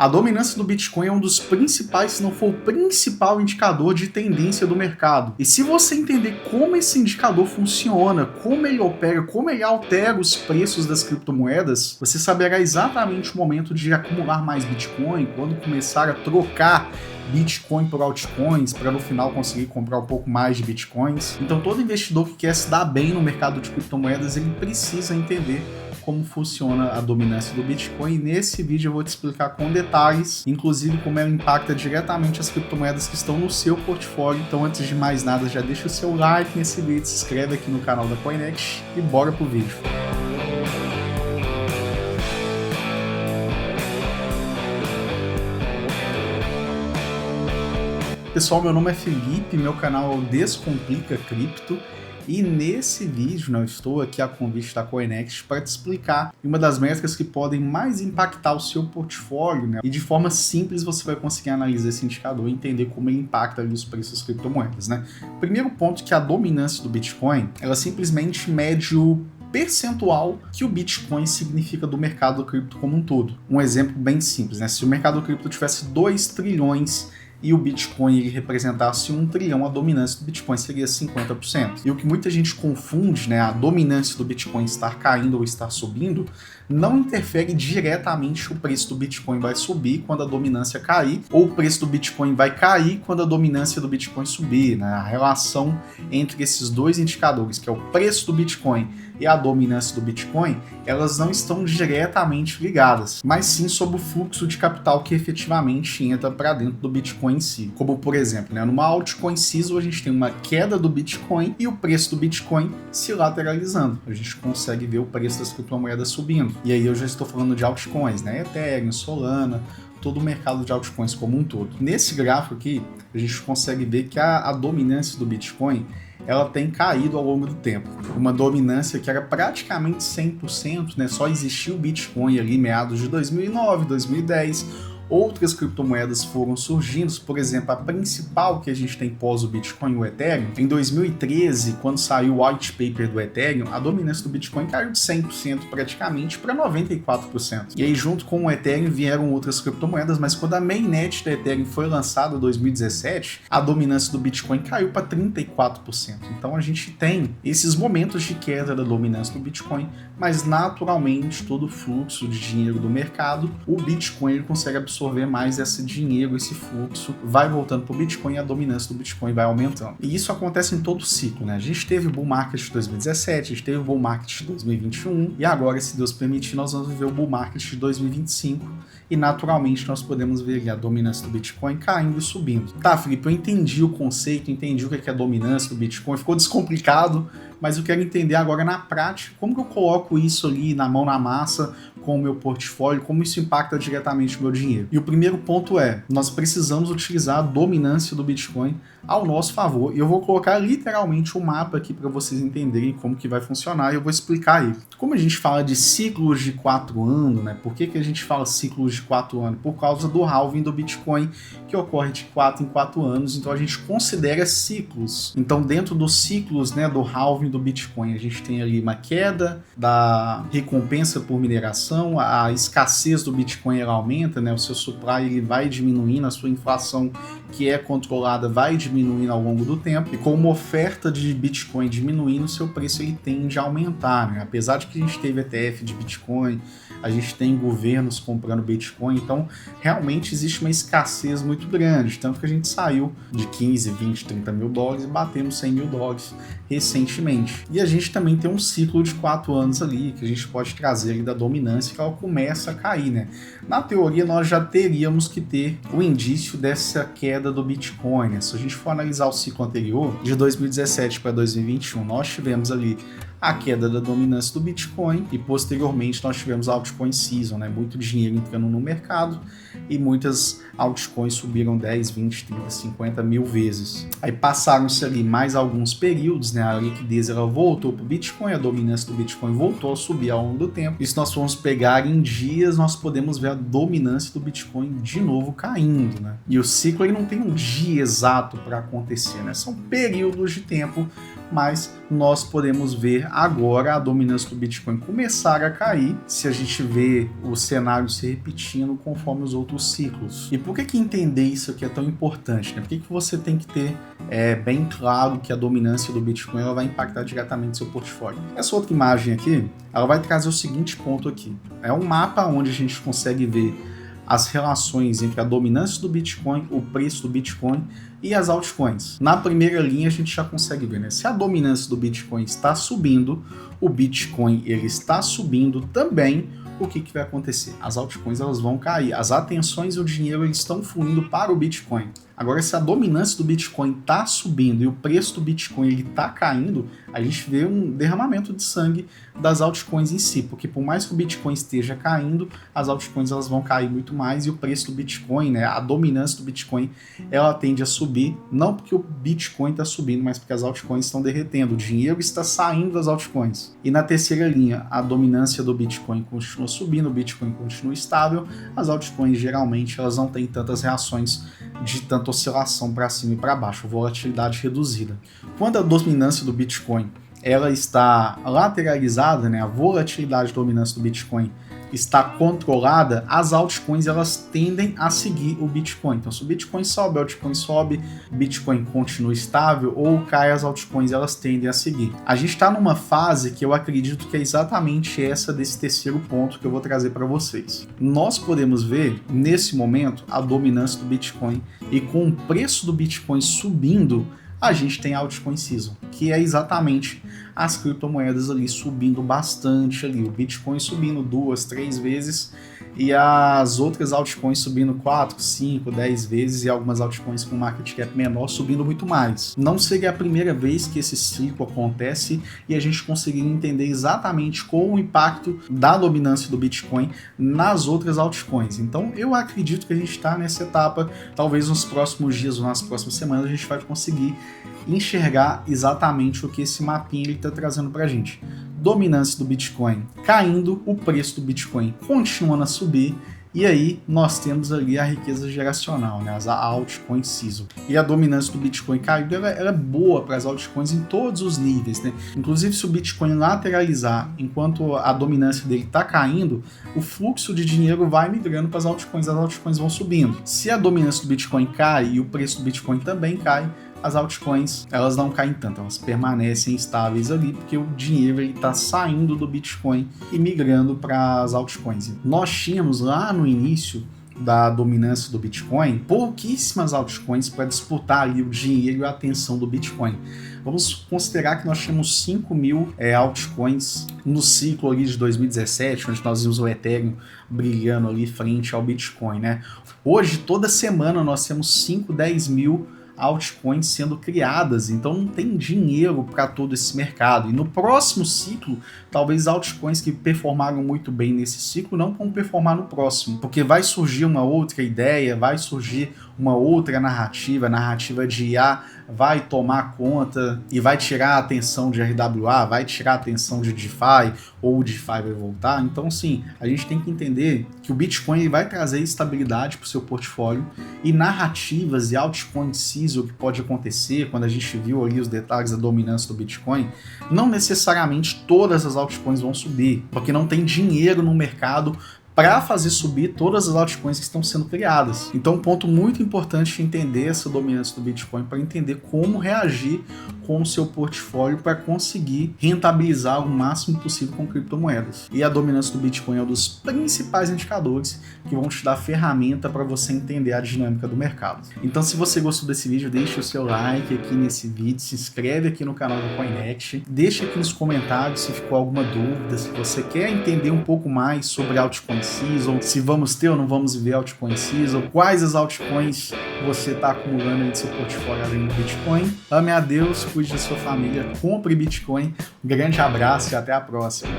A dominância do Bitcoin é um dos principais, se não for o principal indicador de tendência do mercado. E se você entender como esse indicador funciona, como ele opera, como ele altera os preços das criptomoedas, você saberá exatamente o momento de acumular mais Bitcoin, quando começar a trocar Bitcoin por altcoins, para no final conseguir comprar um pouco mais de Bitcoins. Então todo investidor que quer se dar bem no mercado de criptomoedas, ele precisa entender como funciona a dominância do Bitcoin. E nesse vídeo eu vou te explicar com detalhes, inclusive como ela impacta diretamente as criptomoedas que estão no seu portfólio. Então antes de mais nada, já deixa o seu like nesse vídeo, se inscreve aqui no canal da Coinex e bora pro vídeo. Pessoal, meu nome é Felipe, meu canal Descomplica Cripto, e nesse vídeo eu estou aqui a convite da Coinex para te explicar uma das métricas que podem mais impactar o seu portfólio, né? E de forma simples você vai conseguir analisar esse indicador e entender como ele impacta ali os preços das criptomoedas, né? Primeiro ponto, que a dominância do Bitcoin, ela simplesmente mede o percentual que o Bitcoin significa do mercado cripto como um todo. Um exemplo bem simples, né? Se o mercado cripto tivesse 2 trilhões e o Bitcoin ele representasse 1 trilhão, a dominância do Bitcoin seria 50%. E o que muita gente confunde, né, a dominância do Bitcoin estar caindo ou estar subindo, não interfere diretamente o preço do Bitcoin vai subir quando a dominância cair, ou o preço do Bitcoin vai cair quando a dominância do Bitcoin subir, né? A relação entre esses dois indicadores, que é o preço do Bitcoin e a dominância do Bitcoin, elas não estão diretamente ligadas, mas sim sobre o fluxo de capital que efetivamente entra para dentro do Bitcoin em si. Como, por exemplo, né, numa altcoin season, a gente tem uma queda do Bitcoin e o preço do Bitcoin se lateralizando. A gente consegue ver o preço das criptomoedas subindo. E aí eu já estou falando de altcoins, né? Ethereum, Solana, todo o mercado de altcoins como um todo. Nesse gráfico aqui, a gente consegue ver que a dominância do Bitcoin ela tem caído ao longo do tempo. Uma dominância que era praticamente 100%, né? Só existia o Bitcoin ali meados de 2009, 2010. Outras criptomoedas foram surgindo, por exemplo, a principal que a gente tem pós o Bitcoin, o Ethereum. Em 2013, quando saiu o white paper do Ethereum, a dominância do Bitcoin caiu de 100% praticamente para 94%. E aí, junto com o Ethereum, vieram outras criptomoedas, mas quando a mainnet da Ethereum foi lançada em 2017, a dominância do Bitcoin caiu para 34%. Então a gente tem esses momentos de queda da dominância do Bitcoin, mas naturalmente todo o fluxo de dinheiro do mercado, o Bitcoin ele consegue absorver mais esse dinheiro, esse fluxo, vai voltando para o Bitcoin e a dominância do Bitcoin vai aumentando. E isso acontece em todo o ciclo, né? A gente teve o bull market de 2017, a gente teve o bull market de 2021 e agora, se Deus permitir, nós vamos viver o bull market de 2025 e naturalmente nós podemos ver a dominância do Bitcoin caindo e subindo. Tá, Felipe, eu entendi o conceito, entendi o que é a dominância do Bitcoin, ficou descomplicado, mas eu quero entender agora na prática como que eu coloco isso ali na mão na massa com o meu portfólio, como isso impacta diretamente o meu dinheiro. E o primeiro ponto é, nós precisamos utilizar a dominância do Bitcoin ao nosso favor. E eu vou colocar literalmente um mapa aqui para vocês entenderem como que vai funcionar e eu vou explicar aí. Como a gente fala de ciclos de 4 anos, né? Por que a gente fala ciclos de 4 anos? Por causa do halving do Bitcoin, que ocorre de 4 em 4 anos, então a gente considera ciclos. Então dentro dos ciclos, né, do halving do Bitcoin, a gente tem ali uma queda da recompensa por mineração, a escassez do Bitcoin ela aumenta, né? O seu supply ele vai diminuindo, a sua inflação que é controlada vai diminuindo ao longo do tempo, e com uma oferta de Bitcoin diminuindo, o seu preço ele tende a aumentar, né? Apesar de que a gente teve ETF de Bitcoin, a gente tem governos comprando Bitcoin, então realmente existe uma escassez muito grande, tanto que a gente saiu de 15, 20, 30 mil dólares e batemos 100 mil dólares recentemente. E a gente também tem um ciclo de 4 anos ali, que a gente pode trazer ali da dominância, que ela começa a cair, né? Na teoria, nós já teríamos que ter o indício dessa queda do Bitcoin, né? Se a gente for analisar o ciclo anterior, de 2017 para 2021, nós tivemos ali a queda da dominância do Bitcoin e posteriormente nós tivemos a altcoin season, né? Muito dinheiro entrando no mercado e muitas altcoins subiram 10, 20, 30, 50 mil vezes. Aí passaram-se ali mais alguns períodos, né? A liquidez ela voltou para o Bitcoin, a dominância do Bitcoin voltou a subir ao longo do tempo. E se nós formos pegar em dias, nós podemos ver a dominância do Bitcoin de novo caindo, né? E o ciclo ele não tem um dia exato para acontecer, né? São períodos de tempo mas nós podemos ver agora a dominância do Bitcoin começar a cair se a gente vê o cenário se repetindo conforme os outros ciclos. E por que entender isso aqui é tão importante, né? Por que você tem que ter bem claro que a dominância do Bitcoin ela vai impactar diretamente seu portfólio? Essa outra imagem aqui, ela vai trazer o seguinte ponto aqui. É um mapa onde a gente consegue ver as relações entre a dominância do Bitcoin, o preço do Bitcoin e as altcoins. Na primeira linha a gente já consegue ver, né? Se a dominância do Bitcoin está subindo, o Bitcoin ele está subindo também. O que vai acontecer? As altcoins elas vão cair, as atenções e o dinheiro eles estão fluindo para o Bitcoin. Agora, se a dominância do Bitcoin está subindo e o preço do Bitcoin está caindo, a gente vê um derramamento de sangue das altcoins em si, porque por mais que o Bitcoin esteja caindo, as altcoins elas vão cair muito mais e o preço do Bitcoin, né, a dominância do Bitcoin, ela tende a subir, não porque o Bitcoin está subindo, mas porque as altcoins estão derretendo, o dinheiro está saindo das altcoins. E na terceira linha, a dominância do Bitcoin continua subindo, o Bitcoin continua estável, as altcoins geralmente elas não têm tantas reações de tanta oscilação para cima e para baixo, volatilidade reduzida. Quando a dominância do Bitcoin ela está lateralizada, né, a volatilidade e dominância do Bitcoin está controlada, as altcoins elas tendem a seguir o Bitcoin. Então, se o Bitcoin sobe, a altcoin sobe, o Bitcoin continua estável ou cai, as altcoins elas tendem a seguir. A gente está numa fase que eu acredito que é exatamente essa desse terceiro ponto que eu vou trazer para vocês. Nós podemos ver, nesse momento, a dominância do Bitcoin e com o preço do Bitcoin subindo, a gente tem a altcoin season, que é exatamente as criptomoedas ali subindo bastante ali, o Bitcoin subindo 2, 3 vezes e as outras altcoins subindo 4, 5, 10 vezes e algumas altcoins com market cap menor subindo muito mais. Não seria a primeira vez que esse ciclo acontece e a gente conseguiria entender exatamente qual o impacto da dominância do Bitcoin nas outras altcoins. Então eu acredito que a gente está nessa etapa, talvez nos próximos dias ou nas próximas semanas a gente vai conseguir enxergar exatamente o que esse mapinha está trazendo para a gente. Dominância do Bitcoin caindo, o preço do Bitcoin continuando a subir, e aí nós temos ali a riqueza geracional, né, as altcoin season. E a dominância do Bitcoin caindo, ela é boa para as altcoins em todos os níveis, né? Inclusive se o Bitcoin lateralizar enquanto a dominância dele está caindo, o fluxo de dinheiro vai migrando para as altcoins vão subindo. Se a dominância do Bitcoin cai e o preço do Bitcoin também cai, as altcoins elas não caem tanto, elas permanecem estáveis ali porque o dinheiro está saindo do Bitcoin e migrando para as altcoins. Nós tínhamos lá no início da dominância do Bitcoin pouquíssimas altcoins para disputar ali o dinheiro e a atenção do Bitcoin. Vamos considerar que nós tínhamos 5.000 altcoins no ciclo ali de 2017, onde nós vimos o Ethereum brilhando ali frente ao Bitcoin, né? Hoje, toda semana, nós temos 5, 10 mil altcoins sendo criadas, então não tem dinheiro para todo esse mercado. E no próximo ciclo, talvez altcoins que performaram muito bem nesse ciclo não vão performar no próximo, porque vai surgir uma outra ideia, vai surgir uma outra narrativa, a narrativa de IA vai tomar conta e vai tirar a atenção de RWA, vai tirar a atenção de DeFi, ou o DeFi vai voltar. Então, sim, a gente tem que entender que o Bitcoin ele vai trazer estabilidade para o seu portfólio e narrativas e altcoin season que pode acontecer quando a gente viu ali os detalhes da dominância do Bitcoin, não necessariamente todas as altcoins vão subir, porque não tem dinheiro no mercado para fazer subir todas as altcoins que estão sendo criadas. Então, um ponto muito importante é entender essa dominância do Bitcoin para entender como reagir com o seu portfólio para conseguir rentabilizar o máximo possível com criptomoedas. E a dominância do Bitcoin é um dos principais indicadores que vão te dar ferramenta para você entender a dinâmica do mercado. Então, se você gostou desse vídeo, deixe o seu like aqui nesse vídeo, se inscreve aqui no canal da Coinext, deixa aqui nos comentários se ficou alguma dúvida, se você quer entender um pouco mais sobre altcoin season, se vamos ter ou não vamos ver altcoin season, quais as altcoins você está acumulando aí no seu portfólio além do Bitcoin. Ame a Deus, cuide da sua família, compre Bitcoin. Um grande abraço e até a próxima.